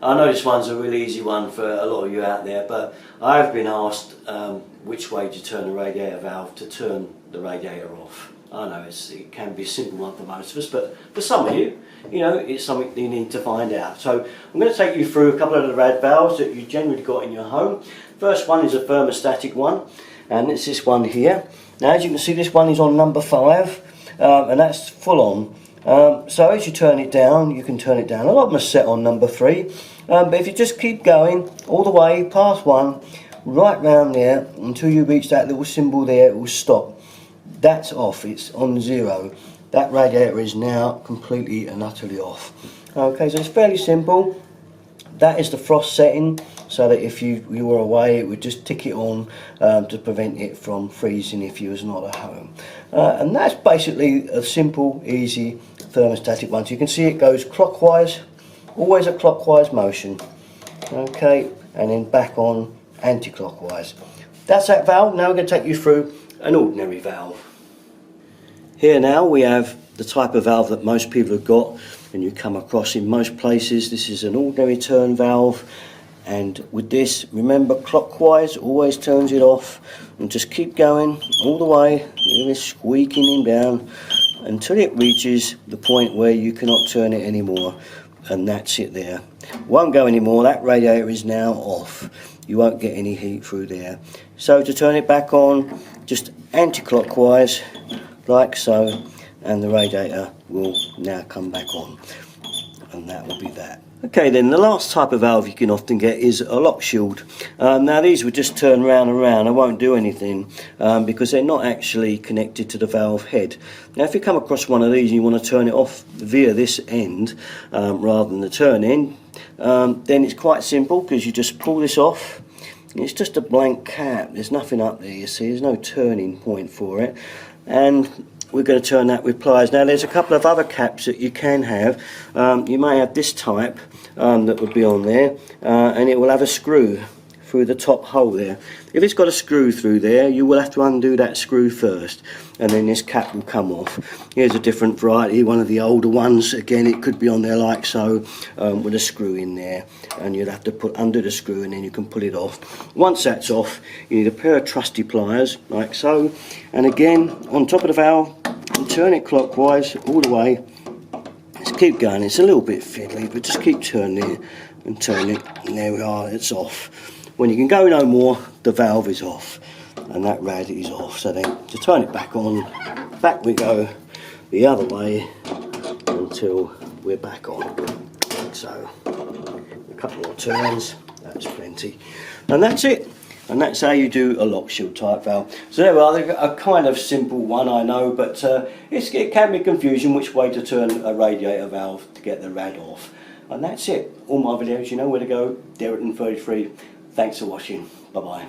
I know this one's a really easy one for a lot of you out there, but I've been asked which way to turn the radiator valve to turn the radiator off. I know it can be a simple one for most of us, but for some of you, it's something you need to find out. So I'm going to take you through a couple of the rad valves that you generally got in your home. First one is a thermostatic one, and it's this one here. Now, as you can see, this one is on number 5, and that's full on. So as you turn it down, you can turn it down. A lot of them are set on number 3, but if you just keep going all the way past 1, right round there until you reach that little symbol there, it will stop. That's off, it's on 0. That radiator is now completely and utterly off. Okay, so it's fairly simple. That is the frost setting, so that if you were away, it would just tick it on to prevent it from freezing if you was not at home. And that's basically a simple, easy thermostatic one. So you can see it goes clockwise, always a clockwise motion. Okay, and then back on anti-clockwise. That's that valve. Now we're going to take you through an ordinary valve. Here now we have the type of valve that most people have got and you come across in most places. This is an ordinary turn valve, and with this, remember, clockwise always turns it off, and just keep going all the way, really squeaking him down until it reaches the point where you cannot turn it anymore, and that's it there. Won't go anymore. That radiator is now off. You won't get any heat through there. So to turn it back on, just anti-clockwise like so, and the radiator will now come back on, and that will be that. Okay, then the last type of valve you can often get is a lock shield. Now these would just turn round and round. I won't do anything because they're not actually connected to the valve head. Now if you come across one of these and you want to turn it off via this end rather than the turn end, then it's quite simple, because you just pull this off. It's just a blank cap, there's nothing up there, you see, there's no turning point for it, and we're going to turn that with pliers. Now there's a couple of other caps that you can have. You may have this type that would be on there, and it will have a screw through the top hole there. If it's got a screw through there, you will have to undo that screw first, and then this cap will come off. Here's a different variety, one of the older ones. Again, it could be on there like so, with a screw in there, and you'd have to put under the screw and then you can pull it off. Once that's off, you need a pair of trusty pliers like so, and again on top of the valve, and turn it clockwise all the way. Just keep going. It's a little bit fiddly, but just keep turning it and turning it, and there we are, it's off. When you can go no more, the valve is off, and that rad is off. So then to turn it back on, back we go the other way until we're back on. So a couple more turns, that's plenty, and that's it. And that's how you do a lock shield type valve. So there we are, a kind of simple one, I know, but it can be confusing which way to turn a radiator valve to get the rad off. And that's it. All my videos, you know where to go. Derrickton33. Thanks for watching. Bye bye.